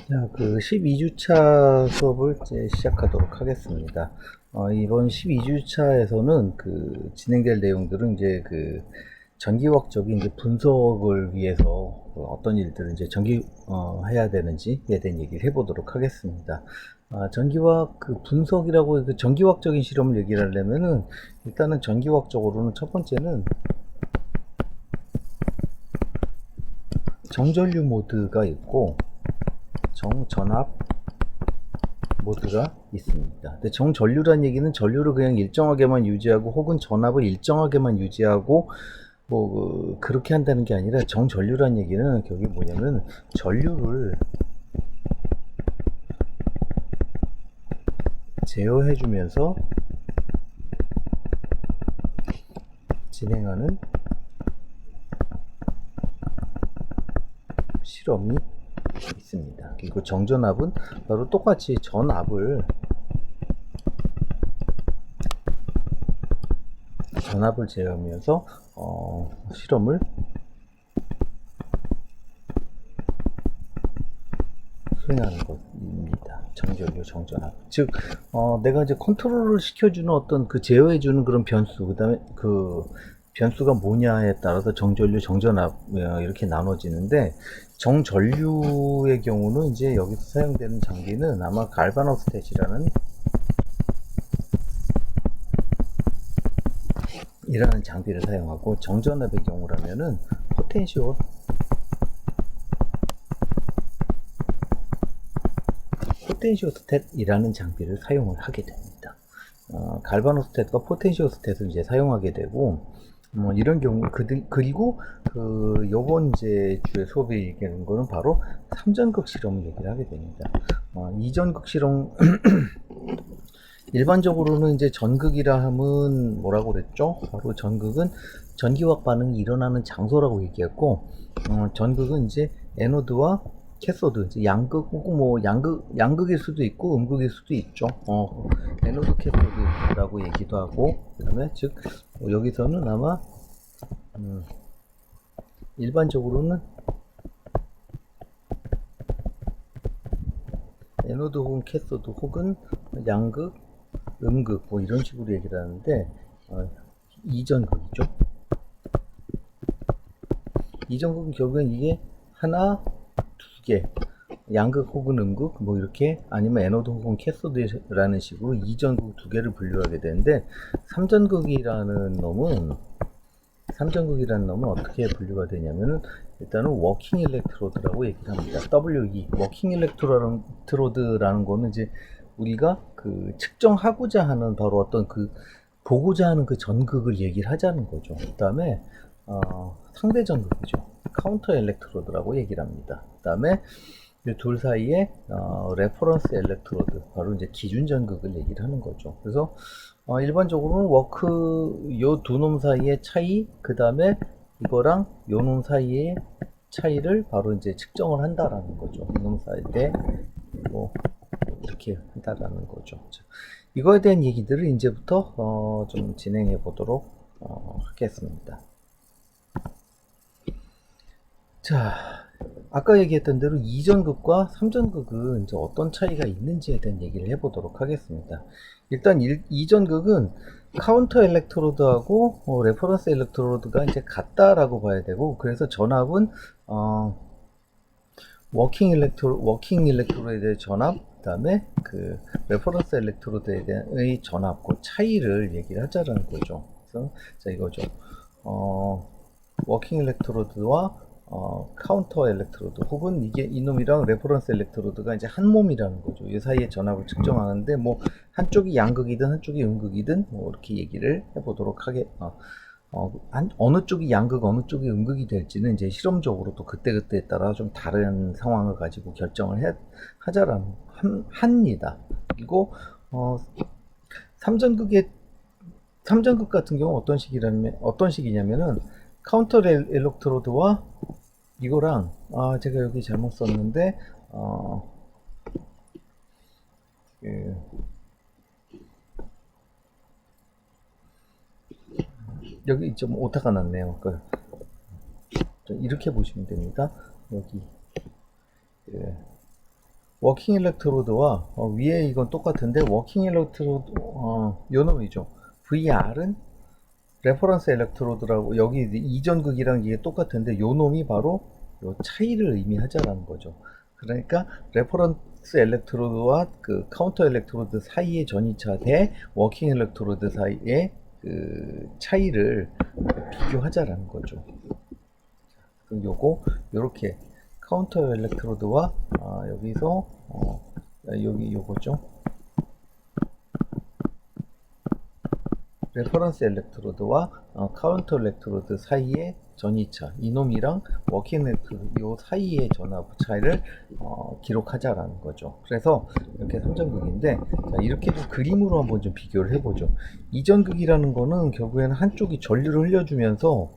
자, 그 12주차 수업을 이제 시작하도록 하겠습니다. 이번 12주차에서는 그 진행될 내용들은 이제 그 전기화학적인 이제 분석을 위해서 그 어떤 일들을 이제 해야 되는지에 대한 얘기를 해보도록 하겠습니다. 전기화학 그 분석이라고 그 전기화학적인 실험을 얘기를 하려면은 일단은 전기화학적으로는 첫 번째는 정전류 모드가 있고 정전압 모드가 있습니다. 근데 정전류란 얘기는 전류를 그냥 일정하게만 유지하고 혹은 전압을 일정하게만 유지하고 그렇게 한다는 게 아니라 정전류란 얘기는 결국에 뭐냐면 전류를 제어해 주면서 진행하는 실험이 있습니다. 그리고 정전압은 바로 똑같이 전압을 제어하면서 실험을 수행하는 것입니다. 정전류, 정전압. 즉, 내가 이제 컨트롤을 시켜주는 어떤 그 제어해주는 그런 변수, 그 다음에 그 변수가 뭐냐에 따라서 정전류, 정전압 이렇게 나눠지는데 정전류의 경우는 이제 여기서 사용되는 장비는 아마 갈바노스탯이라는 이라는 장비를 사용하고 정전압의 경우라면은 포텐시오스탯이라는 장비를 사용을 하게 됩니다. 갈바노스탯과 포텐시오스탯을 이제 사용하게 되고 이런 경우 그리고 그 요번 이제 주에 수업에 얘기하는 거는 바로 삼전극 실험을 얘기를 하게 됩니다. 이전극 실험 일반적으로는 이제 전극이라 함은 뭐라고 그랬죠? 바로 전극은 전기화학 반응이 일어나는 장소라고 얘기했고, 전극은 이제 에노드와 캐소드, 이제 양극 혹은 뭐 양극일 수도 있고 음극일 수도 있죠. 에노드 캐소드라고 얘기도 하고, 그다음에 즉 여기서는 아마 일반적으로는 에노드 혹은 캐소드 혹은 양극, 음극 뭐 이런 식으로 얘기를 하는데 이전극이죠. 이전극은 결국엔 이게 하나, 두 개, 양극 혹은 음극 뭐 이렇게 아니면 에노드 혹은 캐소드라는 식으로 이전극 두 개를 분류하게 되는데 삼전극이라는 놈은 어떻게 분류가 되냐면은 일단은 워킹 일렉트로드라고 얘기를 합니다. WE 워킹 일렉트로드라는 거는 이제 우리가 그 측정하고자 하는 바로 어떤 그 보고자 하는 그 전극을 얘기를 하자는 거죠. 그 다음에 상대 전극이죠. 카운터 일렉트로드라고 얘기를 합니다. 그 다음에 이 둘 사이에 레퍼런스 일렉트로드 바로 이제 기준 전극을 얘기를 하는 거죠. 그래서 일반적으로는 요 두 놈 사이의 차이, 그 다음에 이거랑 요 놈 사이의 차이를 바로 이제 측정을 한다라는 거죠. 이놈 사이 때 뭐 이렇게 한다라는 거죠. 자, 이거에 대한 얘기들을 이제부터 좀 진행해 보도록 하겠습니다. 자, 아까 얘기했던 대로 이전극과 삼전극은 이제 어떤 차이가 있는지에 대한 얘기를 해보도록 하겠습니다. 일단 이전극은 카운터 일렉트로드하고 레퍼런스 일렉트로드가 이제 같다라고 봐야 되고, 그래서 전압은 워킹 일렉트로드에 대한 전압, 그다음에 그 레퍼런스 일렉트로드에 대한 전압, 그 차이를 얘기를 하자라는 거죠. 그래서 자 이거죠. 워킹 일렉트로드와 카운터 일렉트로드 혹은 이게 이놈이랑 레퍼런스 일렉트로드가 이제 한 몸이라는 거죠. 이 사이의 전압을 측정하는데 뭐 한쪽이 양극이든 한쪽이 음극이든 뭐 이렇게 얘기를 해보도록 어느 쪽이 양극 어느 쪽이 음극이 될지는 이제 실험적으로 또 그때그때에 따라 좀 다른 상황을 가지고 결정을 합니다. 그리고 삼전극 같은 경우 어떤 식이냐면은 카운터 일렉트로드와 이거랑 제가 여기 잘못 썼는데 여기 좀 오타가 났네요. 이렇게 보시면 됩니다. 여기 워킹 일렉트로드와 위에 이건 똑같은데 워킹 일렉트로드 요 놈이죠. VR은 레퍼런스 일렉트로드라고 여기 이전극이랑 이게 똑같은데 요 놈이 바로 요 차이를 의미하자라는 거죠. 그러니까 레퍼런스 일렉트로드와 그 카운터 일렉트로드 사이의 전이차 대 워킹 일렉트로드 사이의 그 차이를 비교하자라는 거죠. 요거 요렇게 카운터 일렉트로드와 여기서 여기 요거죠. 레퍼런스 일렉트로드와 카운터 일렉트로드 사이의 전이차 이놈이랑 워킹 일렉트로드 요 사이의 전압 차이를 기록하자라는 거죠. 그래서 이렇게 삼전극인데 자, 이렇게 좀 그림으로 한번 좀 비교를 해보죠. 이전극이라는 거는 결국에는 한쪽이 전류를 흘려주면서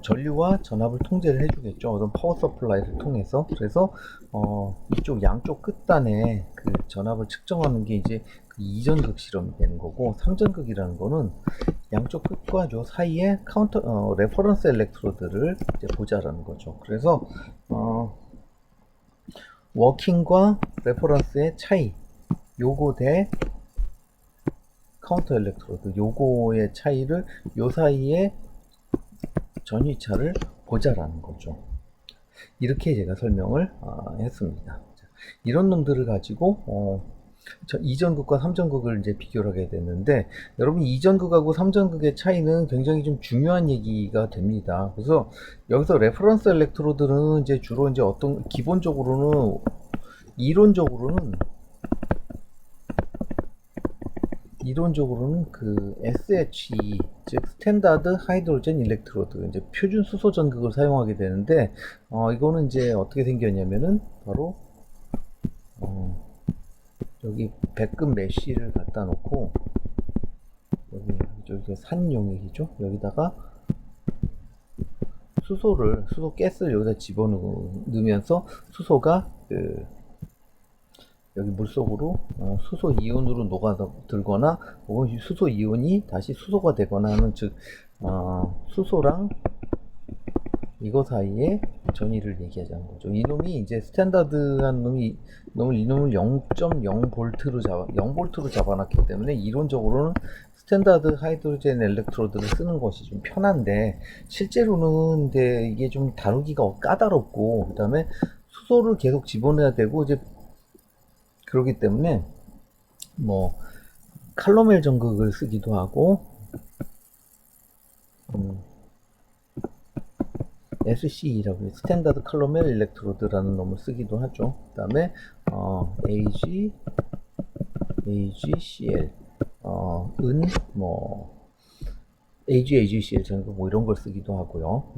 전류와 전압을 통제를 해주겠죠. 어떤 파워 서플라이를 통해서. 그래서 이쪽 양쪽 끝단에 그 전압을 측정하는 게 이제 그 이전극 실험이 되는 거고, 삼전극이라는 거는 양쪽 끝과 요 사이에 레퍼런스 일렉트로드를 이제 보자라는 거죠. 그래서 워킹과 레퍼런스의 차이, 요거 대 카운터 일렉트로드, 요거의 차이를 요 사이에 전위차를 보자라는 거죠. 이렇게 제가 설명을 했습니다. 이런 놈들을 가지고 이전극과 삼전극을 이제 비교를 하게 됐는데, 여러분 이전극하고 삼전극의 차이는 굉장히 좀 중요한 얘기가 됩니다. 그래서 여기서 레퍼런스 일렉트로드는 이제 주로 이제 어떤 기본적으로는 이론적으로는 그 SHE, 즉 스탠다드 하이드로젠 일렉트로드, 이제 표준 수소 전극을 사용하게 되는데, 이거는 이제 어떻게 생겼냐면은 바로 여기 백금 메쉬를 갖다 놓고 여기 산용액이죠. 여기다가 수소 가스를 여기다 집어넣으면서 수소가 여기 물속으로 수소 이온으로 녹아들거나 혹은 수소 이온이 다시 수소가 되거나 하는, 즉 수소랑 이거 사이에 전이를 얘기하자는 거죠. 이놈이 이제 스탠다드한 놈이 이놈을 0.0V로 잡아놨기 때문에 이론적으로는 스탠다드 하이드로젠 일렉트로드를 쓰는 것이 좀 편한데, 실제로는 근데 이게 좀 다루기가 까다롭고, 그 다음에 수소를 계속 집어넣어야 되고, 이제 그렇기 때문에 뭐 칼로멜 전극을 쓰기도 하고, SCE라고 스탠다드 칼로멜 일렉트로드라는 놈을 쓰기도 하죠. 그 다음에 AgCl, AgCl 전극 뭐 이런 걸 쓰기도 하고요.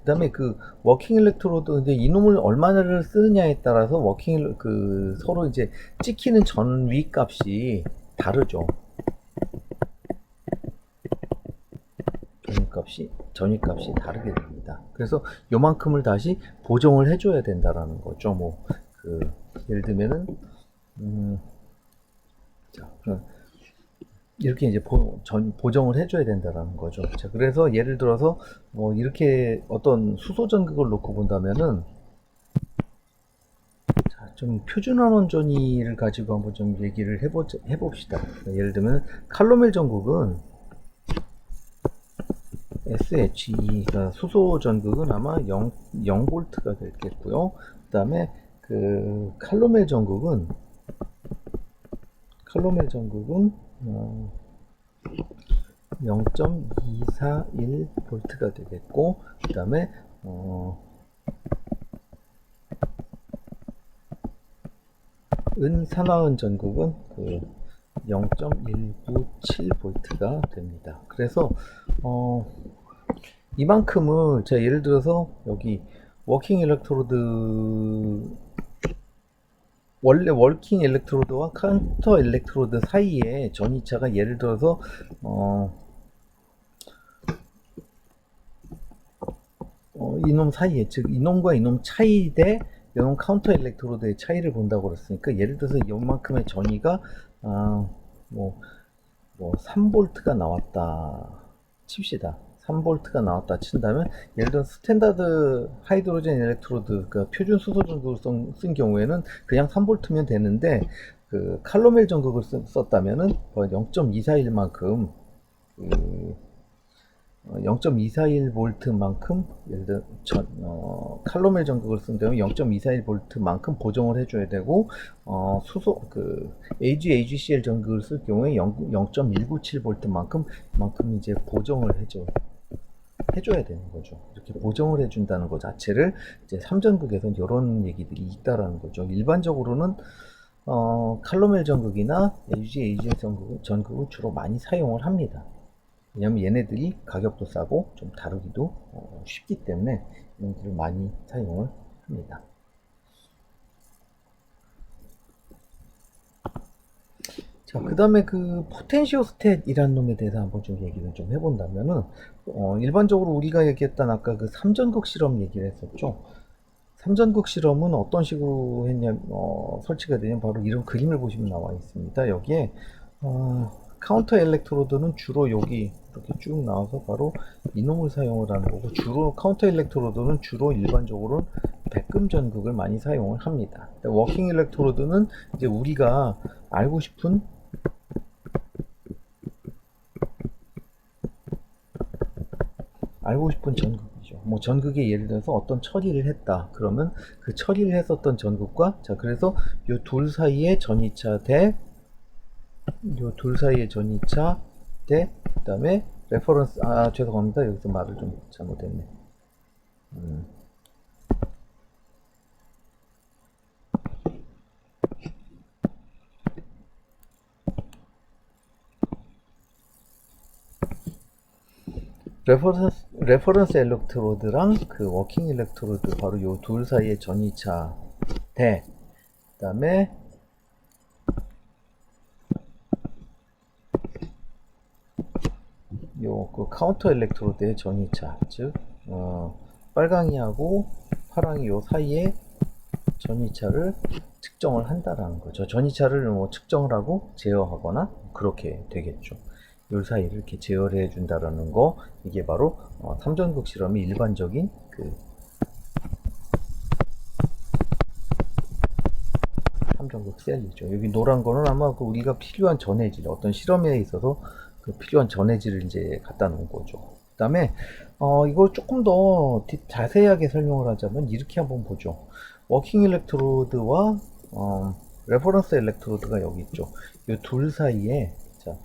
그다음에 그 워킹 일렉트로드, 근데 이놈을 얼마나를 쓰느냐에 따라서 서로 이제 찍히는 전위 값이 다르죠. 전위 값이 다르게 됩니다. 그래서 요만큼을 다시 보정을 해줘야 된다라는 거죠. 뭐 예를 들면은 이렇게 이제 보정을 해줘야 된다라는 거죠. 자, 그래서 예를 들어서 이렇게 어떤 수소 전극을 놓고 본다면은, 자, 좀 표준환원 전위를 가지고 한번 좀 얘기를 해봅시다. 예를 들면 칼로멜 전극은 SHE가 수소 전극은 아마 0V가 되겠고요. 그 다음에 그 칼로멜 전극은 0.241V가 되겠고, 그 다음에 산화은 전극은 0.197V가 됩니다. 그래서 이만큼을 제가 예를 들어서 여기 워킹 일렉트로드, 원래 워킹 일렉트로드와 카운터 일렉트로드 사이에 전이차가 예를 들어서 이놈 사이에, 즉 이놈과 이놈 차이 대 이놈 카운터 일렉트로드의 차이를 본다고 그랬으니까, 예를 들어서 이만큼의 전이가 뭐 3V가 나왔다 칩시다. 3V가 나왔다 친다면, 예를 들어 스탠다드 하이드로젠 일렉트로드, 그 표준 수소 전극을 쓴 경우에는 그냥 3V면 되는데, 그 칼로멜 전극을 썼다면은 0.241만큼, 그 0.241V만큼, 예를 들어 칼로멜 전극을 쓴다면 0.241V만큼 보정을 해줘야 되고, 수소 AgCl 전극을 쓸 경우에 0.197V만큼 이제 보정을 해줘야 되는 거죠. 이렇게 보정을 해준다는 것 자체를 이제 3전극에서는 이런 얘기들이 있다라는 거죠. 일반적으로는 칼로멜 전극이나 AgCl 전극을 주로 많이 사용을 합니다. 왜냐면 얘네들이 가격도 싸고 좀 다루기도 쉽기 때문에 얘네들을 많이 사용을 합니다. 자, 그 다음에 그 포텐시오스탯이라는 놈에 대해서 한번 좀 얘기를 좀 해본다면은, 일반적으로 우리가 얘기했던 아까 그 3전극 실험 얘기를 했었죠. 3전극 실험은 어떤 식으로 설치가 되냐면 바로 이런 그림을 보시면 나와 있습니다. 여기에 카운터 일렉트로드는 주로 여기 이렇게 쭉 나와서 바로 이놈을 사용을 하는 거고, 주로 카운터 일렉트로드는 주로 일반적으로 백금 전극을 많이 사용을 합니다. 워킹 일렉트로드는 이제 우리가 알고 싶은 전극이죠. 뭐 전극에 예를 들어서 어떤 처리를 했다. 그러면 그 처리를 했었던 전극과, 자, 그래서 요 둘 사이의 전이차 대, 그다음에 레퍼런스, 죄송합니다. 여기서 말을 좀 잘못했네. 레퍼런스 일렉트로드랑 그 워킹 일렉트로드, 바로 요 둘 사이의 전이차 대, 그다음에 요 그 카운터 일렉트로드의 전이차, 즉 빨강이하고 파랑이 요 사이에 전이차를 측정을 한다라는 거죠. 전이차를 뭐 측정을 하고 제어하거나 그렇게 되겠죠. 요 사이를 이렇게 제어를 해준다라는 거, 이게 바로 3전극 실험의 일반적인 그 3전극 셀이죠. 여기 노란 거는 아마 그 우리가 필요한 전해질, 어떤 실험에 있어서 그 필요한 전해질을 이제 갖다 놓은 거죠. 그 다음에 이걸 조금 더 자세하게 설명을 하자면 이렇게 한번 보죠. 워킹 일렉트로드와 레퍼런스 일렉트로드가 여기 있죠. 이 둘 사이에, 자,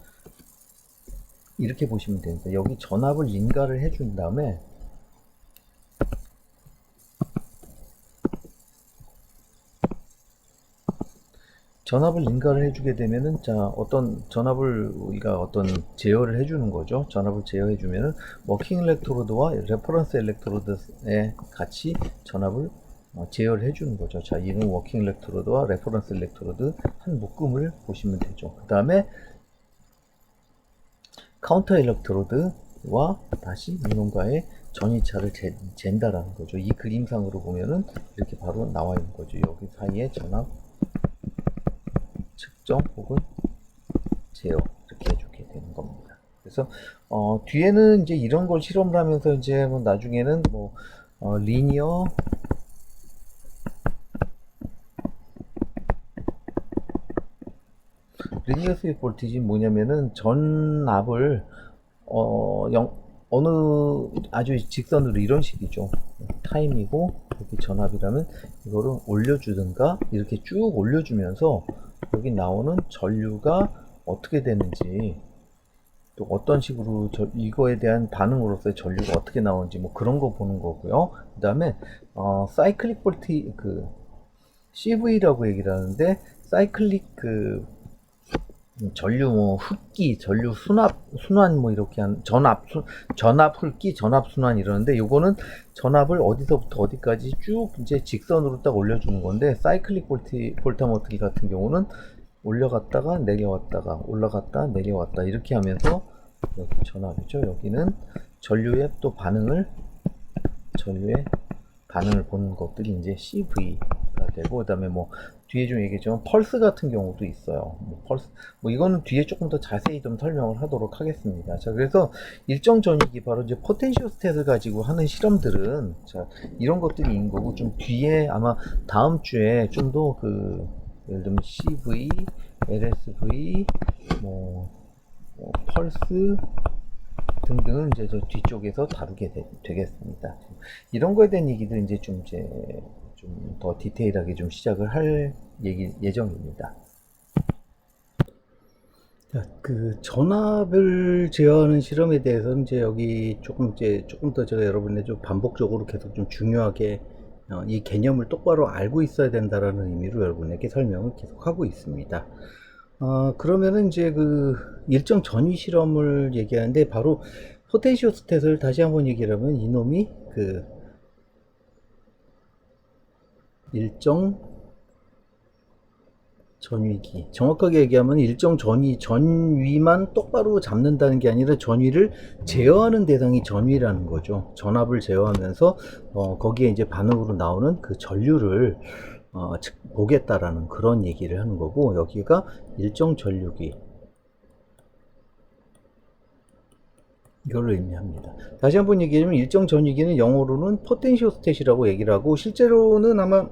이렇게 보시면 됩니다. 여기 전압을 인가를 해준 다음에 전압을 인가를 해주게 되면은, 자, 어떤 전압을 우리가 어떤 제어를 해주는 거죠. 전압을 제어해주면은 워킹 일렉트로드와 레퍼런스 일렉트로드에 같이 전압을 제어를 해주는 거죠. 자, 이는 워킹 일렉트로드와 레퍼런스 일렉트로드 한 묶음을 보시면 되죠. 그 다음에 카운터 일렉트로드와 다시 이놈과의 전이차를 잰다라는 거죠. 이 그림상으로 보면은 이렇게 바로 나와 있는 거죠. 여기 사이에 전압 측정 혹은 제어, 이렇게 해주게 되는 겁니다. 그래서 뒤에는 이제 이런 걸 실험을 하면서 이제 뭐 나중에는 뭐 리니어 스윗 볼티지 뭐냐면은 전압을 어느 아주 직선으로 이런 식이죠. 타임이고 여기 전압이라면 이거를 올려주든가 이렇게 쭉 올려주면서 여기 나오는 전류가 어떻게 되는지, 또 어떤 식으로 이거에 대한 반응으로서의 전류가 어떻게 나오는지 뭐 그런 거 보는 거고요. 그 다음에 사이클릭 볼티, 그 CV라고 얘기를 하는데, 사이클릭 그 전류 뭐 흡기, 전류 순환 뭐 이렇게 한 전압 흡기, 전압 순환 이러는데, 요거는 전압을 어디서부터 어디까지 쭉 이제 직선으로 딱 올려주는 건데, 사이클릭 볼타모트기 같은 경우는 올려갔다가 내려왔다가 올라갔다 내려왔다 이렇게 하면서, 여기 전압이죠. 여기는 전류의 또 반응을 보는 것들이 이제 CV, 되고, 그다음에 뭐 뒤에 좀 얘기했지만 펄스 같은 경우도 있어요. 뭐 펄스, 뭐 이거는 뒤에 조금 더 자세히 좀 설명을 하도록 하겠습니다. 자, 그래서 일정 전위기 바로 이제 포텐시오스탯을 가지고 하는 실험들은 자 이런 것들이 있는 거고, 좀 뒤에 아마 다음 주에 좀 더 그 예를 들면 CV, LSV, 뭐 펄스 등등은 이제 저 뒤쪽에서 다루게 되겠습니다. 이런 거에 대한 얘기들 이제 좀 더 디테일하게 좀 시작을 할 예정입니다. 자, 그 전압을 제어하는 실험에 대해서는 이제 여기 조금 더 제가 여러분의 좀 반복적으로 계속 좀 중요하게 이 개념을 똑바로 알고 있어야 된다라는 의미로 여러분에게 설명을 계속 하고 있습니다. 그러면은 이제 그 일정 전위 실험을 얘기하는데, 바로 포텐시오스탯을 다시 한번 얘기를 하면 이놈이 그 일정 전위기, 정확하게 얘기하면 일정 전위만 똑바로 잡는다는 게 아니라 전위를 제어하는 대상이 전위라는 거죠. 전압을 제어하면서 거기에 이제 반응으로 나오는 그 전류를 보겠다라는 그런 얘기를 하는 거고, 여기가 일정 전류기, 이걸 의미합니다. 다시 한번 얘기하면 일정 전위기는 영어로는 포텐시오스탯이라고 얘기를 하고, 실제로는 아마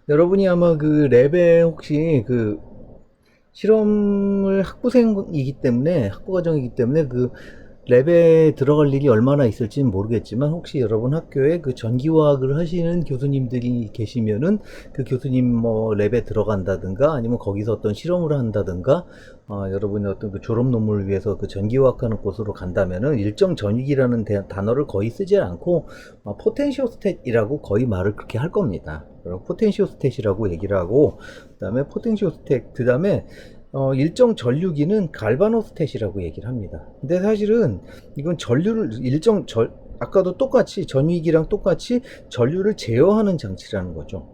여러분이 아마 그 랩에 혹시 그 실험을 학부 과정이기 때문에 그 랩에 들어갈 일이 얼마나 있을지는 모르겠지만, 혹시 여러분 학교에 그 전기화학을 하시는 교수님들이 계시면은 그 교수님 뭐 랩에 들어간다든가 아니면 거기서 어떤 실험을 한다든가, 여러분의 어떤 그 졸업 논문을 위해서 그 전기화학하는 곳으로 간다면은 일정 전위기라는 단어를 거의 쓰지 않고 포텐시오스탯이라고 거의 말을 그렇게 할 겁니다. 포텐시오스탯이라고 얘기를 하고, 그다음에 포텐시오스탯, 그다음에 일정 전류기는 갈바노스탯이라고 얘기를 합니다. 근데 사실은 이건 전류를 아까도 똑같이 전위기랑 똑같이 전류를 제어하는 장치라는 거죠.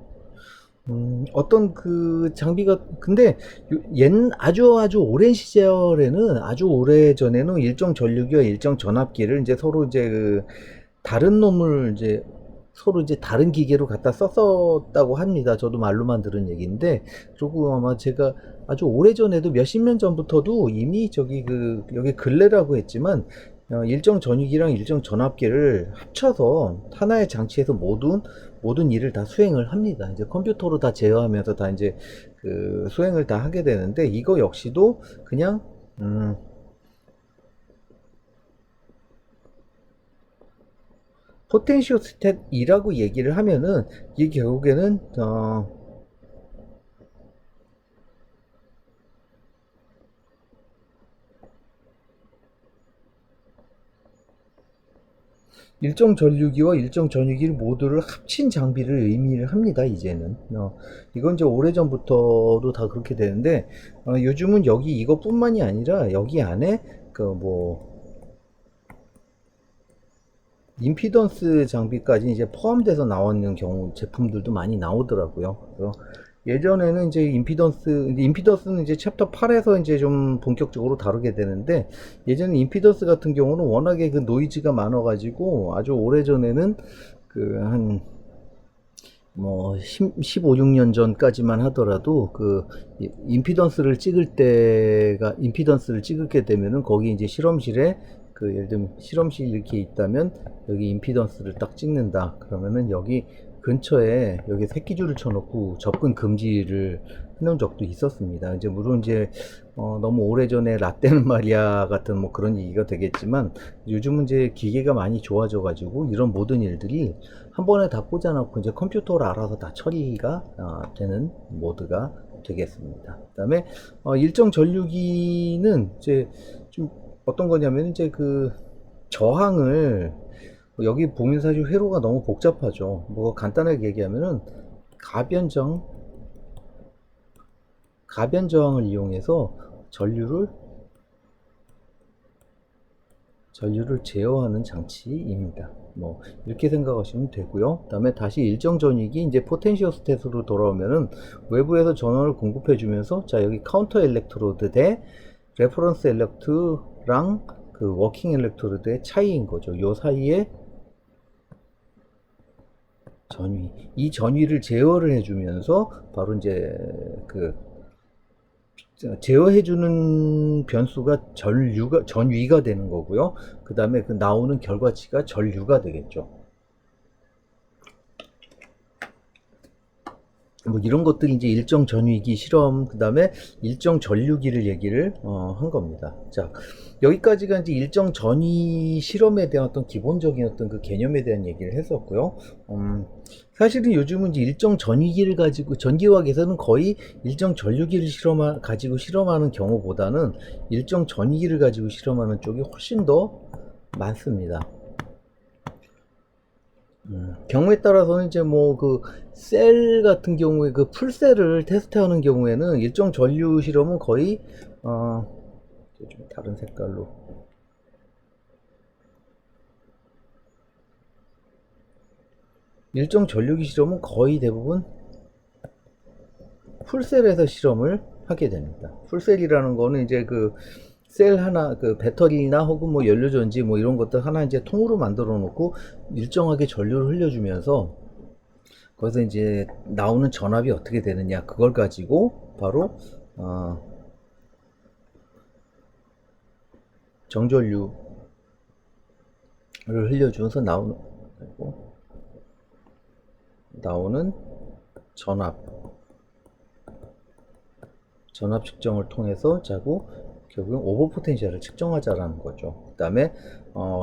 어떤 그 장비가, 근데 아주 오랜 시절에는, 아주 오래 전에는 일정 전류기와 일정 전압기를 이제 서로 이제 그 다른 놈을 이제 서로 이제 다른 기계로 갖다 썼었다고 합니다. 저도 말로만 들은 얘기인데, 그리고 아마 제가 아주 오래 전에도 몇십 년 전부터도 이미 여기 근래라고 했지만, 일정 전위기랑 일정 전압기를 합쳐서 하나의 장치에서 모든 일을 다 수행을 합니다. 이제 컴퓨터로 다 제어하면서 다 이제 그 수행을 다 하게 되는데, 이거 역시도 그냥 포텐시오스탯이라고 얘기를 하면은 이게 결국에는 일정 전류기와 일정 전위기를 모두를 합친 장비를 의미를 합니다. 이제는 이건 이제 오래전부터도 다 그렇게 되는데, 요즘은 여기 이것뿐만이 아니라 여기 안에 그 뭐 임피던스 장비까지 이제 포함돼서 나오는 경우 제품들도 많이 나오더라고요. 그래서 예전에는 이제 임피던스는 이제 챕터 8에서 이제 좀 본격적으로 다루게 되는데, 예전에 임피던스 같은 경우는 워낙에 그 노이즈가 많아가지고 아주 오래전에는 그 한 뭐 15, 16년 전까지만 하더라도 그 임피던스를 찍게 되면은 거기 이제 실험실에 그 예를 들면 실험실 이렇게 있다면 여기 임피던스를 딱 찍는다 그러면은 여기 근처에 여기 새끼줄을 쳐놓고 접근 금지를 해놓은 적도 있었습니다. 이제 물론 이제 너무 오래전에 라떼는 말이야 같은 뭐 그런 얘기가 되겠지만, 요즘은 이제 기계가 많이 좋아져 가지고 이런 모든 일들이 한 번에 다 꽂아놓고 이제 컴퓨터로 알아서 다 처리가 되는 모드가 되겠습니다. 그다음에 일정 전류기는 이제 좀 어떤 거냐면, 이제 그 저항을 여기 보면 사실 회로가 너무 복잡하죠. 뭐 간단하게 얘기하면은 가변 저항을 이용해서 전류를 제어하는 장치입니다. 뭐 이렇게 생각하시면 되고요. 그다음에 다시 일정 전위기, 이제 포텐시오스탯으로 돌아오면은 외부에서 전원을 공급해 주면서, 자 여기 카운터 일렉트로드 대 레퍼런스 일렉트랑 그 워킹 일렉트로드의 차이인 거죠. 요 사이에 전위. 이 전위를 제어를 해주면서 바로 이제 그 제어해주는 변수가 전위가 되는 거고요. 그 다음에 그 나오는 결과치가 전류가 되겠죠. 뭐 이런 것들이 이제 일정 전위기 실험, 그 다음에 일정 전류기를 얘기를 한 겁니다. 자, 여기까지가 이제 일정 전위 실험에 대한 어떤 기본적인 어떤 그 개념에 대한 얘기를 했었고요. 사실은 요즘은 이제 일정 전위기를 가지고 전기화학에서는 거의 일정 전류기를 가지고 실험하는 경우보다는 일정 전위기를 가지고 실험하는 쪽이 훨씬 더 많습니다. 경우에 따라서는 이제 뭐 그 셀 같은 경우에 그 풀셀을 테스트하는 경우에는 일정 전류 실험은 거의 좀 다른 색깔로 일정 전류기 실험은 거의 대부분 풀셀에서 실험을 하게 됩니다. 풀셀이라는 거는 이제 그 셀 하나, 그 배터리나 혹은 뭐 연료전지 뭐 이런 것들 하나 이제 통으로 만들어 놓고 일정하게 전류를 흘려주면서 거기서 이제 나오는 전압이 어떻게 되느냐 그걸 가지고 바로 정전류를 흘려주면서 나오는 전압 측정을 통해서 자꾸 결국은 오버 포텐셜을 측정하자라는 거죠. 그 다음에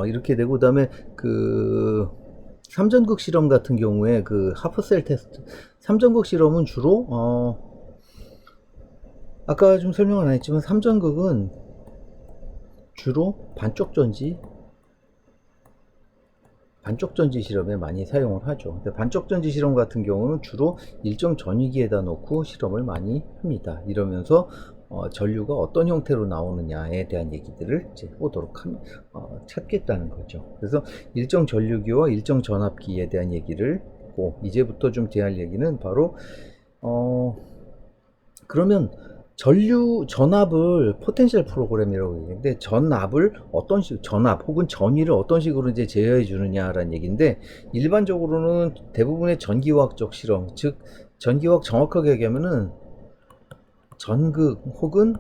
이렇게 되고, 그 다음에 그 삼전극 실험 같은 경우에 그 하프셀 테스트, 삼전극 실험은 주로 아까 좀 설명은 안 했지만 삼전극은 주로 반쪽전지 실험에 많이 사용을 하죠. 근데 반쪽전지 실험 같은 경우는 주로 일정 전위기에다 놓고 실험을 많이 합니다. 이러면서 전류가 어떤 형태로 나오느냐에 대한 얘기들을 이제 찾겠다는 거죠. 그래서 일정 전류기와 일정 전압기에 대한 얘기를 하고, 이제부터 좀 대할 얘기는 바로 그러면 전압을 포텐셜 프로그램이라고 얘기하는데, 전압을 전압 혹은 전위를 어떤 식으로 이제 제어해 주느냐라는 얘기인데, 일반적으로는 대부분의 전기화학적 실험, 즉 전기화학 정확하게 얘기하면은 전극 혹은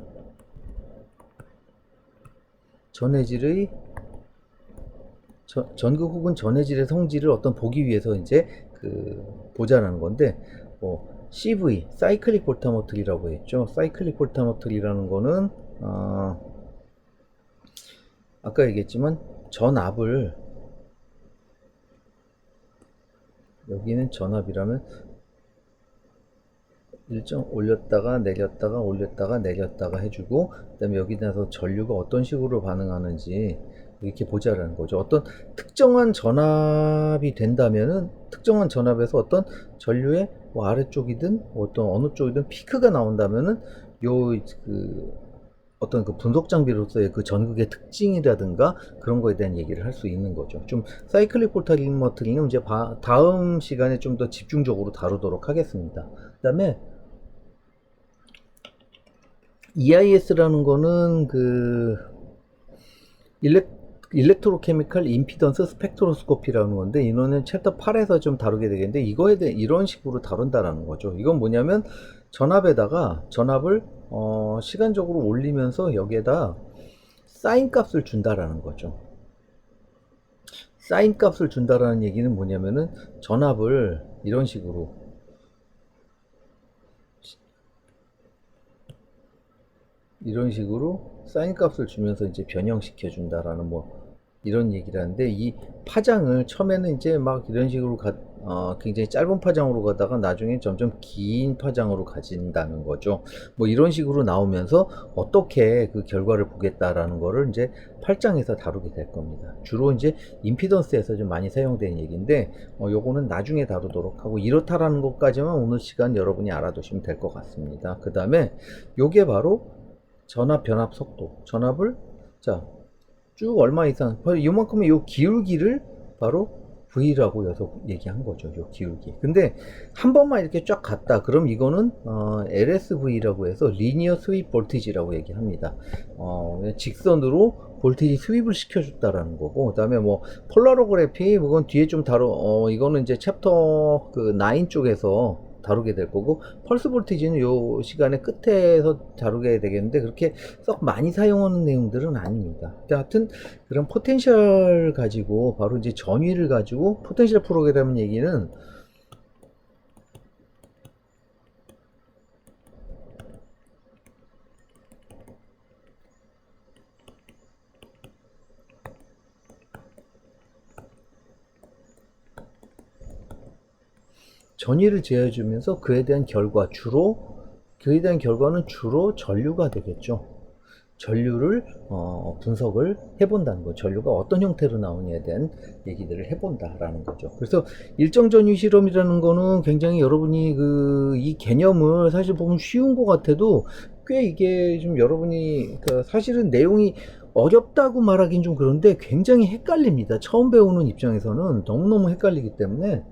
전해질의 성질을 어떤 보기 위해서 이제 보자라는 건데, CV, 사이클릭 볼타모틀이라고 했죠. 사이클릭 볼타모틀이라는 거는 아까 얘기했지만 전압을, 여기는 전압이라면 일정 올렸다가 내렸다가 올렸다가 내렸다가 해주고, 그 다음에 여기다서 전류가 어떤 식으로 반응하는지 이렇게 보자라는 거죠. 어떤 특정한 전압이 된다면은 특정한 전압에서 어떤 전류의 뭐 아래쪽이든 어떤 어느 쪽이든 피크가 나온다면은 어떤 그 분석 장비로서의 그 전극의 특징이라든가 그런 거에 대한 얘기를 할 수 있는 거죠. 좀 사이클릭 볼타모틀은 이제 다음 시간에 좀 더 집중적으로 다루도록 하겠습니다. 그 다음에 EIS라는 거는 그 일렉트로케미컬 임피던스 스펙트로스코피라는 건데, 이거는 챕터 8에서 좀 다루게 되겠는데, 이거에 대해 이런 식으로 다룬다라는 거죠. 이건 뭐냐면 전압을 시간적으로 올리면서 여기에다 사인 값을 준다라는 거죠. 사인 값을 준다라는 얘기는 뭐냐면은 전압을 이런 식으로 사인 값을 주면서 이제 변형시켜 준다라는 뭐 이런 얘기를 하는데, 이 파장을 처음에는 이제 막 이런 식으로 굉장히 짧은 파장으로 가다가 나중에 점점 긴 파장으로 가진다는 거죠. 뭐 이런 식으로 나오면서 어떻게 그 결과를 보겠다라는 거를 이제 8장에서 다루게 될 겁니다. 주로 이제 임피던스에서 좀 많이 사용되는 얘기인데, 요거는 나중에 다루도록 하고, 이렇다라는 것까지만 오늘 시간 여러분이 알아두시면 될 것 같습니다. 그 다음에 요게 바로 전압 변압 속도, 전압을 쭉 얼마 이상, 이만큼의 요 기울기를 바로 V라고 여기서 얘기한 거죠. 요 기울기. 근데 한 번만 이렇게 쫙 갔다 그럼 이거는 LSV라고 해서 리니어 스윕 볼티지라고 얘기합니다. 직선으로 볼테이지 스윕을 시켜줬다라는 거고, 그다음에 뭐 폴라로그래피 이건 뒤에 좀 이거는 이제 챕터 그 9 쪽에서 다루게 될 거고, 펄스 볼테이지는 요 시간의 끝에서 다루게 되겠는데 그렇게 썩 많이 사용하는 내용들은 아닙니다. 하여튼 그런 포텐셜 가지고 바로 이제 전위를 가지고 포텐셜 프로그램 얘기는 전위를 제어해주면서 그에 대한 결과는 주로 전류가 되겠죠. 전류를 분석을 해본다는 거, 전류가 어떤 형태로 나오냐에 대한 얘기들을 해본다라는 거죠. 그래서 일정 전류 실험이라는 거는 굉장히 여러분이 이 개념을 사실 보면 쉬운 것 같아도 꽤 이게 좀 여러분이 사실은 내용이 어렵다고 말하긴 좀 그런데 굉장히 헷갈립니다. 처음 배우는 입장에서는 너무너무 헷갈리기 때문에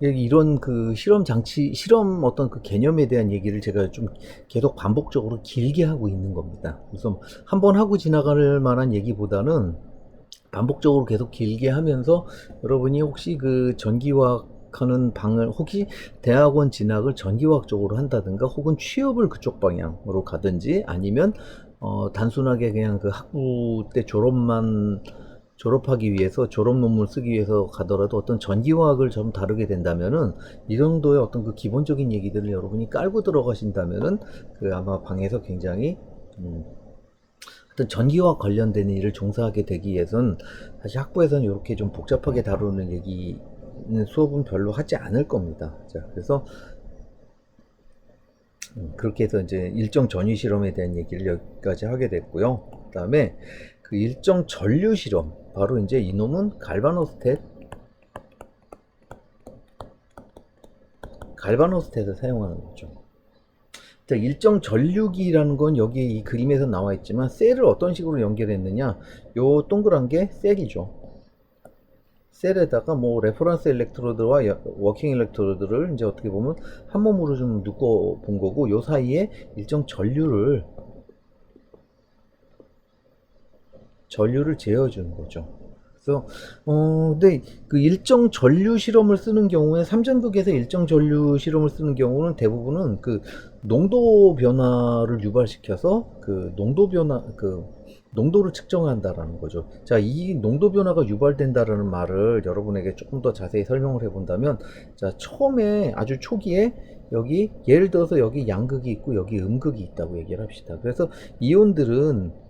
이런 실험 어떤 그 개념에 대한 얘기를 제가 좀 계속 반복적으로 길게 하고 있는 겁니다. 그래서 한번 하고 지나갈 만한 얘기보다는 반복적으로 계속 길게 하면서 여러분이 혹시 전기화학 하는 혹시 대학원 진학을 전기화학 쪽으로 한다든가 혹은 취업을 그쪽 방향으로 가든지 아니면 단순하게 그냥 그 학부 때 졸업하기 위해서 졸업 논문 쓰기 위해서 가더라도 어떤 전기화학을 좀 다루게 된다면은 이 정도의 어떤 그 기본적인 얘기들을 여러분이 깔고 들어가신다면은 아마 방에서 굉장히 어떤 전기화학 관련된 일을 종사하게 되기 위해서는 사실 학부에서는 이렇게 좀 복잡하게 다루는 수업은 별로 하지 않을 겁니다. 자, 그래서 그렇게 해서 이제 일정 전위 실험에 대한 얘기를 여기까지 하게 됐고요. 그 다음에 그 일정 전류 실험, 바로 이제 이놈은 갈바노스텟을 사용하는 거죠. 자, 일정 전류기라는 건 여기 이 그림에서 나와 있지만 셀을 어떤 식으로 연결했느냐, 요 동그란 게 셀이죠. 셀에다가 뭐 레퍼런스 일렉트로드와 워킹 일렉트로드를 이제 어떻게 보면 한 몸으로 좀 묶어 본 거고, 요 사이에 일정 전류를 제어주는 거죠. 그래서 근데 그 일정 전류 실험을 쓰는 경우에 삼전극에서 일정 전류 실험을 쓰는 경우는 대부분은 그 농도 변화를 유발시켜서 농도를 측정한다라는 거죠. 자, 이 농도 변화가 유발된다라는 말을 여러분에게 조금 더 자세히 설명을 해본다면, 자, 처음에 아주 초기에 여기 예를 들어서 여기 양극이 있고 여기 음극이 있다고 얘기를 합시다. 그래서 이온들은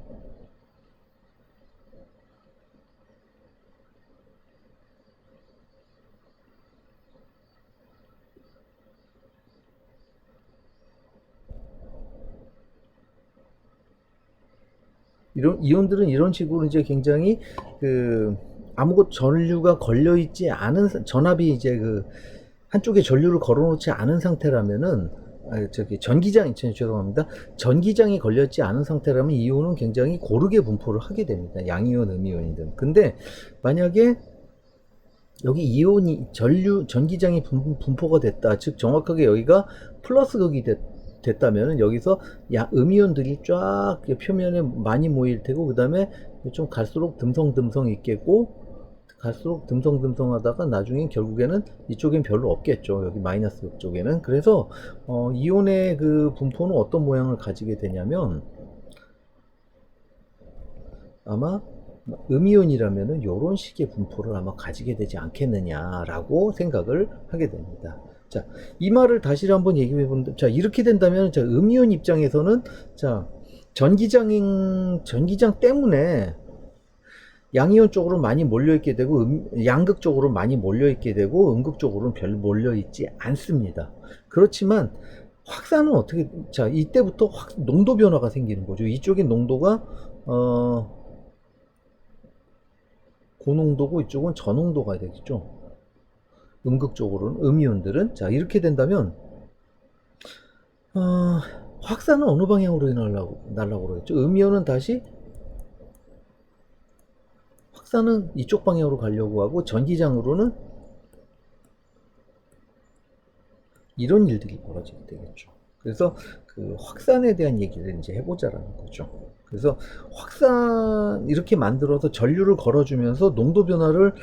이온들은 이런 식으로 이제 굉장히 아무것도 전류가 걸려 있지 않은 전압이 이제 한쪽에 전류를 걸어놓지 않은 상태라면은 죄송합니다. 전기장이 걸렸지 않은 상태라면 이온은 굉장히 고르게 분포를 하게 됩니다. 양이온, 음이온이든. 근데 만약에 여기 전기장이 분포가 됐다. 즉 정확하게 여기가 플러스 극이 됐다면 여기서 음이온들이 쫙 표면에 많이 모일 테고, 그 다음에 좀 갈수록 듬성듬성 있겠고, 갈수록 듬성듬성 하다가 나중엔 결국에는 이쪽엔 별로 없겠죠. 여기 마이너스 극 쪽에는. 그래서 이온의 그 분포는 어떤 모양을 가지게 되냐면, 아마 음이온이라면은 이런 식의 분포를 아마 가지게 되지 않겠느냐라고 생각을 하게 됩니다. 자, 이 말을 다시 한번 얘기해 본다. 자, 이렇게 된다면, 자, 음이온 입장에서는, 자, 전기장 때문에 양이온 쪽으로 많이 몰려있게 되고, 양극 쪽으로 많이 몰려있게 되고, 음극 쪽으로는 별로 몰려있지 않습니다. 그렇지만, 확산은 자, 이때부터 농도 변화가 생기는 거죠. 이쪽의 농도가, 고농도고 이쪽은 저농도가 되겠죠. 음극 쪽으로는, 음이온들은. 자, 이렇게 된다면 확산은 어느 방향으로 날라고 그러겠죠. 음이온은 다시 확산은 이쪽 방향으로 가려고 하고, 전기장으로는 이런 일들이 벌어지게 되겠죠. 그래서 그 확산에 대한 얘기를 이제 해보자라는 거죠. 그래서 확산 이렇게 만들어서 전류를 걸어주면서 농도 변화를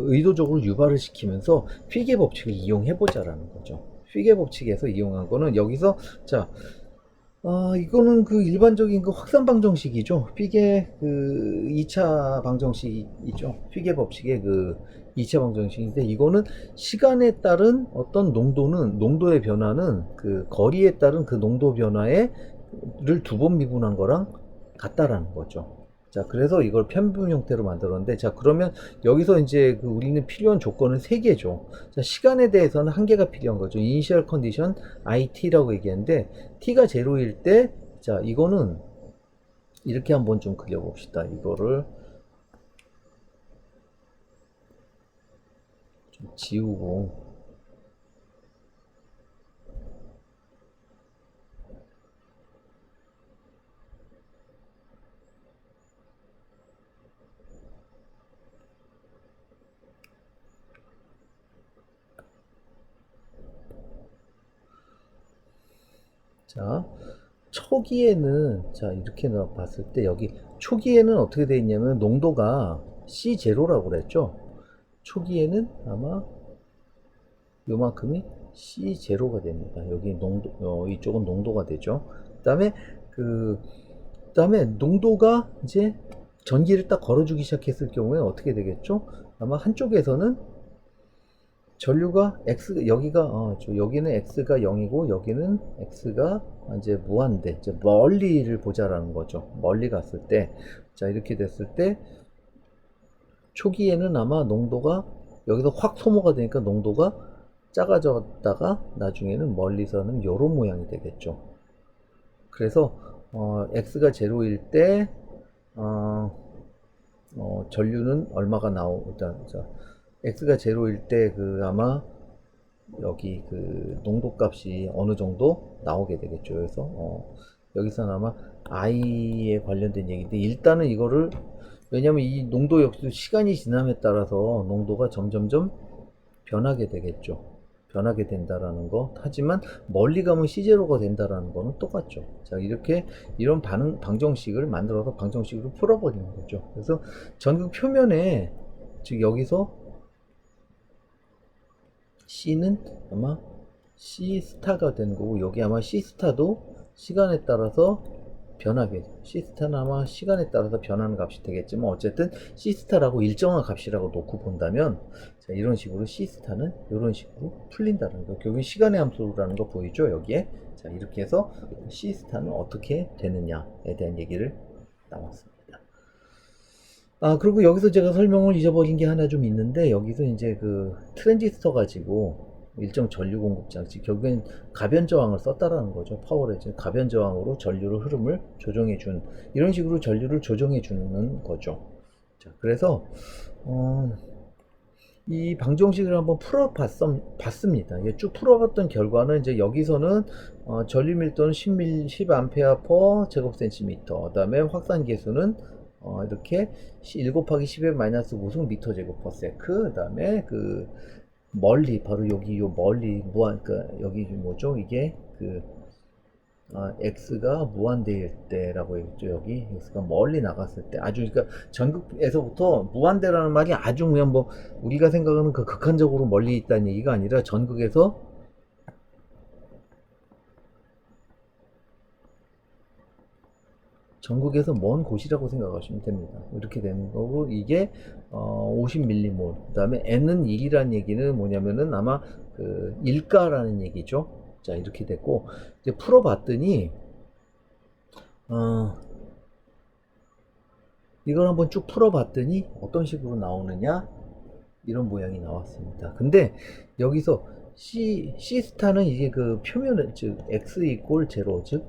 의도적으로 유발을 시키면서 피게 법칙을 이용해 보자라는 거죠. 피게 법칙에서 이용한 거는 여기서 자 이거는 그 일반적인 그 확산 방정식이죠. 피게 그 2차 방정식이죠. 피게 법칙의 그 2차 방정식인데 이거는 시간에 따른 어떤 농도의 변화는 그 거리에 따른 그 농도 변화를 두 번 미분한 거랑 같다라는 거죠. 자, 그래서 이걸 편분 형태로 만들었는데, 자, 그러면 여기서 이제 그 우리는 필요한 조건은 세 개죠. 자, 시간에 대해서는 한 개가 필요한 거죠. 이니셜 컨디션 IT라고 얘기하는데, T가 제로일 때, 자, 이거는 이렇게 한번 좀 그려봅시다. 이거를 좀 지우고, 자, 초기에는 자 이렇게 봤을 때 여기 초기에는 어떻게 되어 있냐면 농도가 C0라고 그랬죠. 초기에는 아마 요만큼이 C0가 됩니다. 여기 농도 이쪽은 농도가 되죠. 그다음에 그 그다음에 농도가 이제 전기를 딱 걸어주기 시작했을 경우에 어떻게 되겠죠? 아마 한쪽에서는 전류가 x 여기가 여기는 x가 0이고 여기는 x가 이제 무한대 이제 멀리를 보자라는 거죠. 멀리 갔을 때 자 이렇게 됐을 때 초기에는 아마 농도가 여기서 확 소모가 되니까 농도가 작아졌다가 나중에는 멀리서는 요런 모양이 되겠죠. 그래서 x가 제로일 때 전류는 얼마가 일단 자 x가 제로일 때 그 아마 여기 그 농도 값이 어느 정도 나오게 되겠죠. 그래서 여기서는 아마 i에 관련된 얘기인데 일단은 이거를 왜냐면 이 농도 역시 시간이 지남에 따라서 농도가 점점점 변하게 되겠죠. 변하게 된다라는 거. 하지만 멀리 가면 C0가 된다라는 거는 똑같죠. 자, 이렇게 이런 방정식을 만들어서 방정식으로 풀어버리는 거죠. 그래서 전극 표면에 즉 여기서 C는 아마 C 스타가 되는 거고 여기 아마 C 스타도 시간에 따라서 변하게 C 스타는 아마 시간에 따라서 변하는 값이 되겠지만 어쨌든 C 스타라고 일정한 값이라고 놓고 본다면 자, 이런 식으로 C 스타는 이런 식으로 풀린다는 거. 결국 시간의 함수라는 거 보이죠 여기에. 자 이렇게 해서 C 스타는 어떻게 되느냐에 대한 얘기를 나왔습니다. 그리고 여기서 제가 설명을 잊어버린 게 하나 좀 있는데, 여기서 이제 그 트랜지스터 가지고 일정 전류 공급 장치, 결국엔 가변 저항을 썼다라는 거죠. 파워를 이제 가변 저항으로 전류를 흐름을 조정해 준, 이런 식으로 전류를 조정해 주는 거죠. 자, 그래서, 이 방정식을 한번 봤습니다. 쭉 풀어봤던 결과는 이제 여기서는 전류 밀도는 10A per 제곱센티미터, 그 다음에 확산 계수는 이렇게 1 곱하기 10의 마이너스 5승 미터 제곱 퍼 세크 그 다음에 그 멀리 바로 여기 요 멀리 무한 여기 뭐죠 이게 x가 무한대일 때라고 했죠. 여기 x가 멀리 나갔을 때 아주 그러니까 전극에서부터 무한대라는 말이 아주 그냥 뭐 우리가 생각하는 그 극한적으로 멀리 있다는 얘기가 아니라 전극에서 전국에서 먼 곳이라고 생각하시면 됩니다. 이렇게 되는 거고 이게 50mm몰 그 다음에 n은 1이라는 얘기는 뭐냐면은 아마 그 일가라는 얘기죠. 자 이렇게 됐고 이제 풀어봤더니 이걸 한번 쭉 풀어봤더니 어떤 식으로 나오느냐 이런 모양이 나왔습니다. 근데 여기서 C 스타는 이게 그 표면은 즉 x 이꼴 제로 즉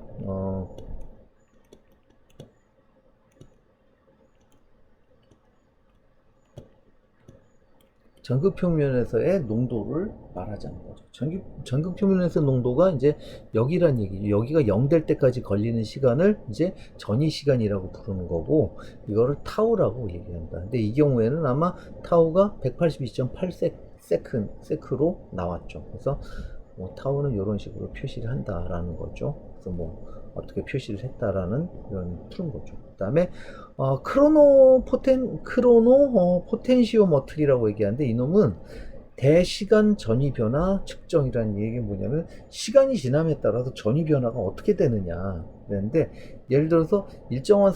전극 표면에서의 농도를 말하자는 거죠. 전극 표면에서 농도가 이제 여기란 얘기죠. 여기가 0 될 때까지 걸리는 시간을 이제 전이 시간이라고 부르는 거고, 이거를 타우라고 얘기한다. 근데 이 경우에는 아마 타우가 182.8 세크로 나왔죠. 그래서 타우는 이런 식으로 표시를 한다라는 거죠. 그래서 뭐 어떻게 표시를 했다라는 이런 푸는 거죠. 그다음에 크로노 포텐시오머트리라고 얘기하는데, 이놈은 대시간 전위 변화 측정이라는 얘기가 뭐냐면 시간이 지남에 따라서 전위 변화가 어떻게 되느냐 그랬는데, 예를 들어서 일정한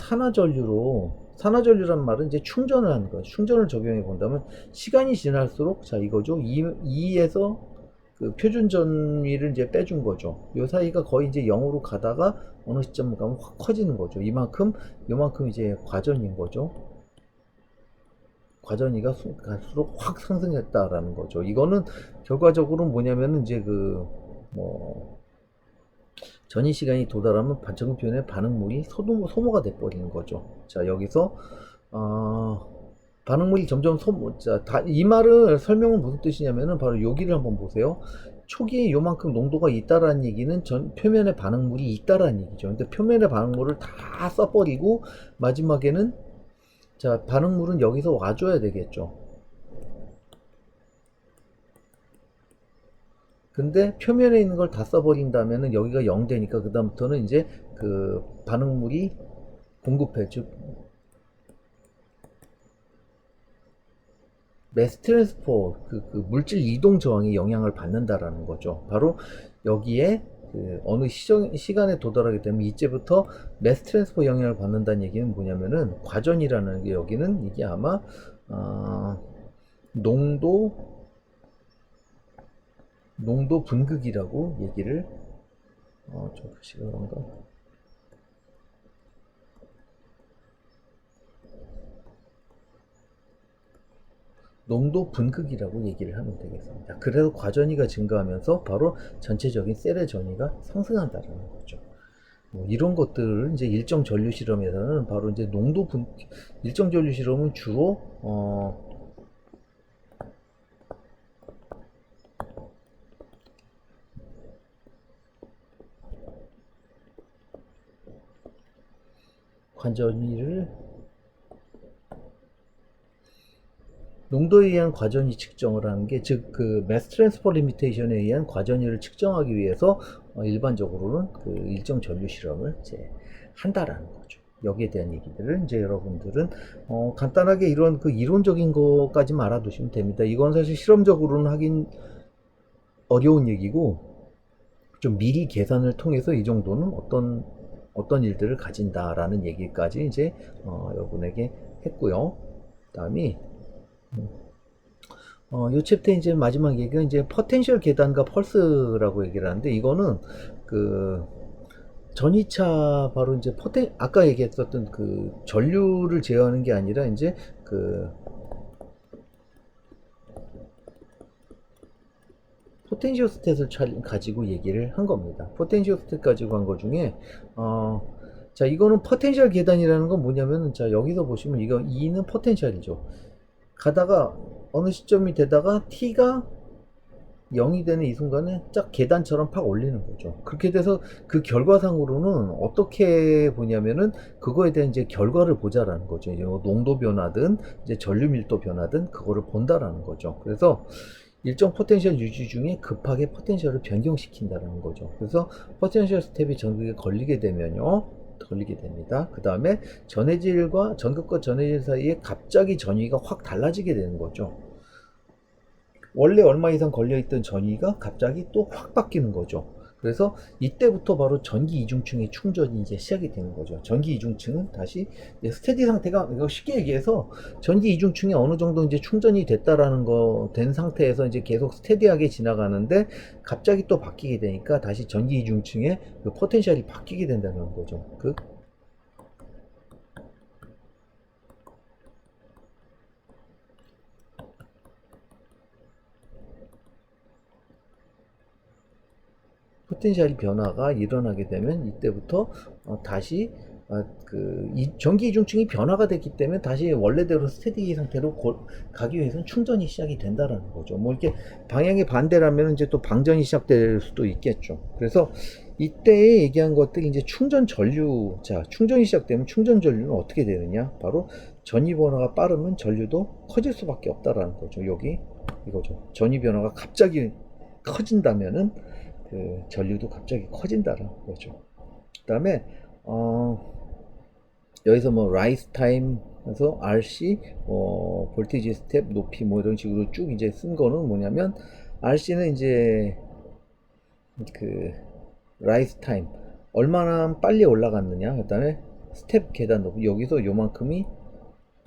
산화전류란 말은 이제 충전을 하는 거예요. 충전을 적용해 본다면 시간이 지날수록, 자 이거죠. 2에서 그 표준 전위를 이제 빼준 거죠. 요 사이가 거의 이제 0으로 가다가 어느 시점 가면 확 커지는 거죠. 요만큼 이제 과전인 거죠. 과전위가 갈수록 확 상승했다라는 거죠. 이거는 결과적으로 뭐냐면은 이제 전이 시간이 도달하면 반청근 표현의 반응물이 소모가 돼버리는 거죠. 자, 여기서 반응물이 점점 이 말을 설명은 무슨 뜻이냐면은 바로 여기를 한번 보세요. 초기에 요만큼 농도가 있다라는 얘기는 표면에 반응물이 있다라는 얘기죠. 근데 표면의 반응물을 다 써버리고 마지막에는, 자, 반응물은 여기서 와줘야 되겠죠. 근데 표면에 있는 걸 다 써버린다면은 여기가 0 되니까 그 다음부터는 이제 그 반응물이 공급해, 즉 매스 트랜스포, 그 물질 이동 저항에 영향을 받는다라는 거죠. 바로 여기에 어느 시간에 도달하게 되면 이제부터 매스 트랜스포 영향을 받는다는 얘기는 뭐냐면은, 과전이라는 게 여기는 이게 아마 농도 분극이라고 얘기를, 좀 글씨가 그런가? 농도 분극이라고 얘기를 하면 되겠습니다. 그래서 과전위가 증가하면서 바로 전체적인 셀의 전위가 상승한다는 거죠. 뭐 이런 것들을 이제 일정 전류 실험에서는 바로 이제 일정 전류 실험은 주로 과전위를, 농도에 의한 과전위 측정을 하는 게, 즉 그 매스 트랜스퍼 리미테이션에 의한 과전위를 측정하기 위해서 일반적으로는 그 일정 전류 실험을 이제 한다라는 거죠. 여기에 대한 얘기들을 이제 여러분들은 간단하게 이런 그 이론적인 거까지만 알아두시면 됩니다. 이건 사실 실험적으로는 하긴 어려운 얘기고, 좀 미리 계산을 통해서 이 정도는 어떤 일들을 가진다라는 얘기까지 이제 여러분에게 했고요. 그다음이 요 챕터의 이제 마지막 얘기가 이제 포텐셜 계단과 펄스라고 얘기를 하는데, 이거는 그 전이차, 바로 이제 아까 얘기했었던 그 전류를 제어하는 게 아니라 이제 그 포텐시오스탯을 가지고 얘기를 한 겁니다. 포텐시오스탯 가지고 한 거 중에 자, 이거는 포텐셜 계단이라는 건 뭐냐면은, 자 여기서 보시면 이거 E는 포텐셜이죠. 가다가 어느 시점이 되다가 T가 0이 되는 이 순간에 쫙 계단처럼 팍 올리는 거죠. 그렇게 돼서 그 결과상으로는 어떻게 보냐면은, 그거에 대한 이제 결과를 보자라는 거죠. 이제 뭐 농도 변화든 이제 전류 밀도 변화든 그거를 본다라는 거죠. 그래서 일정 포텐셜 유지 중에 급하게 포텐셜을 변경시킨다는 거죠. 그래서 포텐셜 스텝이 전극에 걸리게 됩니다. 그 다음에 전극과 전해질 사이에 갑자기 전위가 확 달라지게 되는 거죠. 원래 얼마 이상 걸려있던 전위가 갑자기 또 확 바뀌는 거죠. 그래서 이때부터 바로 전기 이중층의 충전이 이제 시작이 되는 거죠. 전기 이중층은 다시 스테디 상태가, 이거 쉽게 얘기해서 전기 이중층이 어느 정도 이제 충전이 된 상태에서 이제 계속 스테디하게 지나가는데, 갑자기 또 바뀌게 되니까 다시 전기 이중층의 그 포텐셜이 바뀌게 된다는 거죠. 포텐셜 변화가 일어나게 되면 이때부터 다시 전기 이중층이 변화가 됐기 때문에 다시 원래대로 스테디 상태로 가기 위해서는 충전이 시작이 된다라는 거죠. 뭐 이렇게 방향이 반대라면 이제 또 방전이 시작될 수도 있겠죠. 그래서 이때에 얘기한 것들이 이제 충전 전류, 자 충전이 시작되면 충전 전류는 어떻게 되느냐, 바로 전위 변화가 빠르면 전류도 커질 수밖에 없다라는 거죠. 여기 이거죠. 전위 변화가 갑자기 커진다면은 그 전류도 갑자기 커진다라는 거죠. 그다음에 여기서 뭐 라이스 타임 해서 RC 볼티지 스텝 높이 뭐 이런 식으로 쭉 이제 쓴 거는 뭐냐면 RC는 이제 그 라이스 타임 얼마나 빨리 올라갔느냐, 그다음에 스텝 계단 높이 여기서 요만큼이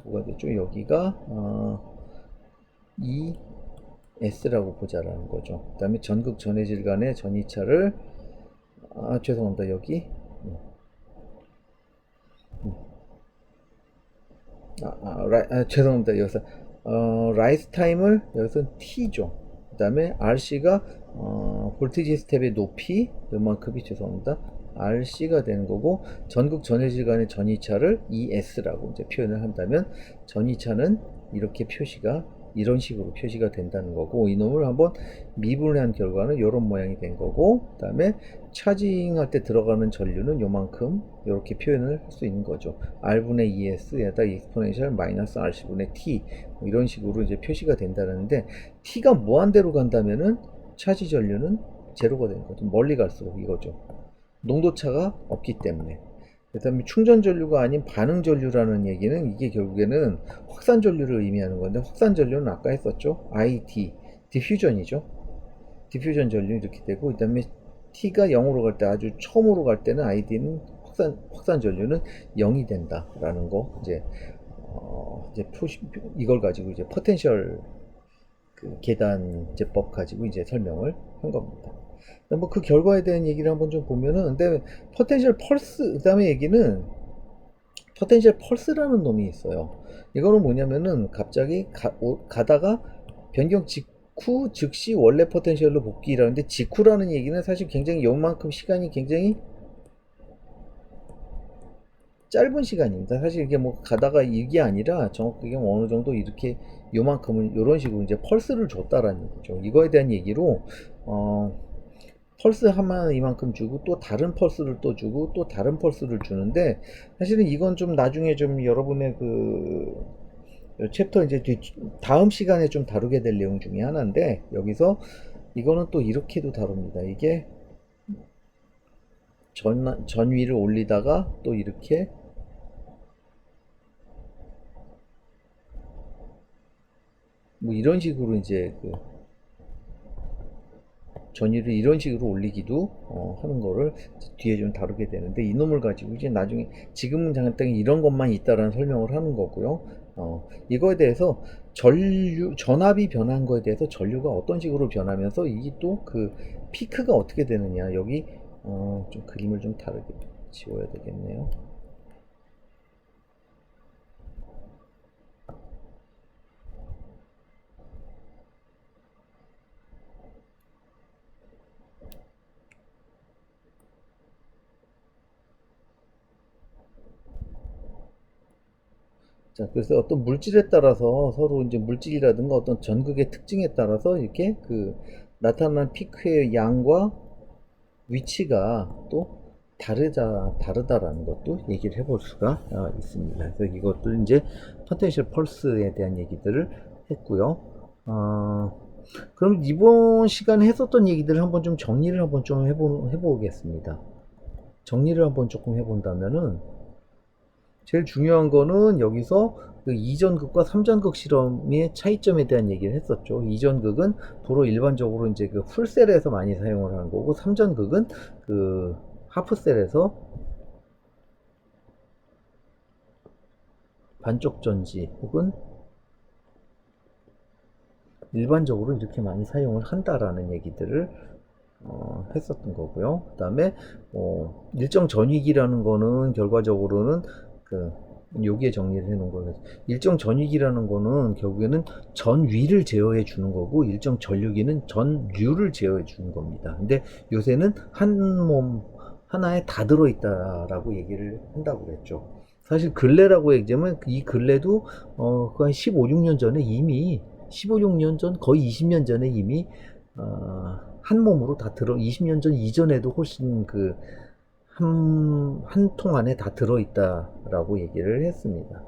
뭐가 되죠? 여기가 ES라고 보자라는 거죠. 그다음에 전극 전해질 간의 전이차를 죄송합니다. 여기 죄송합니다. 여기서 라이스 타임을 여기서 T죠. 그 다음에 RC가 볼티지 스텝의 높이 요만큼이 죄송합니다. RC가 되는 거고, 전극 전해질 간의 전이차를 ES라고 이제 표현을 한다면 전이차는 이렇게 표시가 이런 식으로 표시가 된다는 거고, 이놈을 한번 미분한 결과는 이런 모양이 된 거고, 그 다음에 차징할 때 들어가는 전류는 요만큼 이렇게 표현을 할 수 있는 거죠. R분의 ES에다 익스포넨셜 마이너스 RC분의 T 뭐 이런 식으로 이제 표시가 된다는데, T가 무한대로 간다면은 차지 전류는 제로가 되는 거죠. 멀리 갈수록 이거죠. 농도차가 없기 때문에. 그 다음에 충전 전류가 아닌 반응 전류라는 얘기는 이게 결국에는 확산 전류를 의미하는 건데, 확산 전류는 아까 했었죠. ID, 디퓨전이죠. 디퓨전 전류 이렇게 되고, 그 다음에 T가 0으로 갈 때, 아주 처음으로 갈 때는 ID는 확산 전류는 0이 된다라는 거, 이제 이걸 가지고 이제 포텐셜 그 계단제법 가지고 이제 설명을 한 겁니다. 뭐 그 결과에 대한 얘기를 한번 좀 보면은, 근데 포텐셜 펄스, 그 다음에 얘기는 포텐셜 펄스라는 놈이 있어요. 이거는 뭐냐면은 갑자기 가다가 변경 직후 즉시 원래 포텐셜로 복귀라는데, 직후라는 얘기는 사실 굉장히 요만큼 시간이 굉장히 짧은 시간입니다. 사실 이게 뭐 가다가 이게 아니라 정확하게 어느 정도 이렇게 요만큼은 이런 식으로 이제 펄스를 줬다라는 얘기죠. 이거에 대한 얘기로 펄스 하나 이만큼 주고 또 다른 펄스를 또 주고 또 다른 펄스를 주는데, 사실은 이건 좀 나중에 좀 여러분의 그 챕터 이제 다음 시간에 좀 다루게 될 내용 중에 하나인데, 여기서 이거는 또 이렇게도 다룹니다. 이게 전위를 올리다가 또 이렇게 뭐 이런 식으로 이제 그 전위를 이런 식으로 올리기도 하는 거를 뒤에 좀 다루게 되는데, 이놈을 가지고 이제 나중에 지금은 잠깐 이런 것만 있다라는 설명을 하는 거고요. 이거에 대해서 전압이 변한 거에 대해서 전류가 어떤 식으로 변하면서 이게 또 그 피크가 어떻게 되느냐, 여기 좀 그림을 좀 다르게 지워야 되겠네요. 자, 그래서 어떤 물질에 따라서 서로 이제 물질이라든가 어떤 전극의 특징에 따라서 이렇게 그 나타난 피크의 양과 위치가 또 다르다라는 것도 얘기를 해볼 수가 있습니다. 그래서 이것도 이제 포텐셜 펄스에 대한 얘기들을 했고요. 그럼 이번 시간에 했었던 얘기들을 한번 좀 정리를 한번 좀 해보겠습니다. 정리를 한번 조금 해본다면은, 제일 중요한 거는 여기서 그 이전극과 삼전극 실험의 차이점에 대한 얘기를 했었죠. 이전극은 주로 일반적으로 이제 그 풀셀에서 많이 사용을 하는 거고, 삼전극은 그 하프셀에서 반쪽 전지 혹은 일반적으로 이렇게 많이 사용을 한다라는 얘기들을 했었던 거고요. 그 다음에 일정 전위기라는 거는 결과적으로는 여기에 정리를 해 놓은 거예요. 일정 전위기라는 거는 결국에는 전위를 제어해 주는 거고, 일정 전류기는 전류를 제어해 주는 겁니다. 근데 요새는 한 몸 하나에 다 들어있다라고 얘기를 한다고 그랬죠. 사실 근래라고 얘기하면 이 근래도 한 15, 16년 전에 이미 15, 16년 전, 거의 20년 전에 이미 한 몸으로 다 20년 전 이전에도 훨씬 한 통 안에 다 들어있다라고 얘기를 했습니다.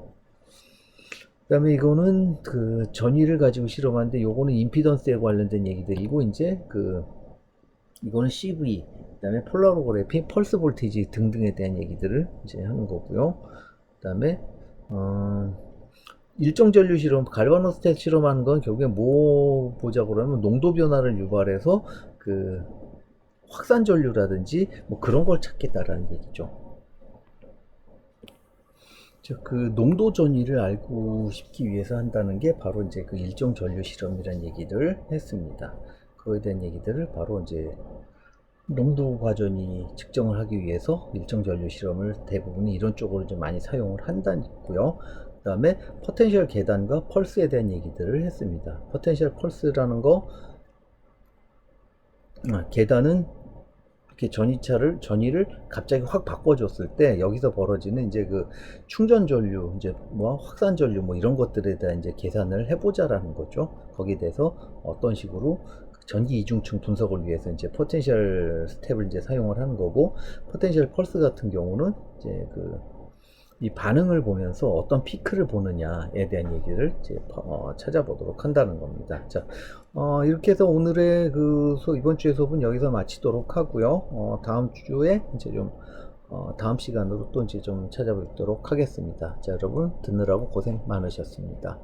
그다음에 이거는 그 전위를 가지고 실험하는데 요거는 임피던스에 관련된 얘기들이고 이제 그 이거는 CV, 그다음에 폴라로그래피, 펄스 볼테이지 등등에 대한 얘기들을 이제 하는 거고요. 그다음에 일정 전류 실험, 갈바노스탄 실험하는 건 결국에 뭐 보자고 그러면 농도 변화를 유발해서 그 확산 전류라든지 뭐 그런 걸 찾겠다라는 얘기죠. 그 농도 전위를 알고 싶기 위해서 한다는 게 바로 이제 그 일정 전류 실험이라는 얘기를 했습니다. 그거에 대한 얘기들을 바로 이제 농도 과전이 측정을 하기 위해서 일정 전류 실험을 대부분 이런 쪽으로 좀 많이 사용을 한다고요. 그 다음에 포텐셜 계단과 펄스에 대한 얘기들을 했습니다. 포텐셜 펄스라는 거, 계단은 이렇게 전위를 갑자기 확 바꿔줬을 때 여기서 벌어지는 이제 그 충전 전류, 이제 뭐 확산 전류 뭐 이런 것들에 대한 이제 계산을 해보자라는 거죠. 거기에 대해서 어떤 식으로 전기 이중층 분석을 위해서 이제 포텐셜 스텝을 이제 사용을 하는 거고, 포텐셜 펄스 같은 경우는 이제 그 이 반응을 보면서 어떤 피크를 보느냐에 대한 얘기를 이제 찾아보도록 한다는 겁니다. 자, 이렇게 해서 오늘의 그 이번 주의 수업은 여기서 마치도록 하고요. 다음 주에 이제 좀 다음 시간으로 또 이제 좀 찾아뵙도록 하겠습니다. 자, 여러분 듣느라고 고생 많으셨습니다.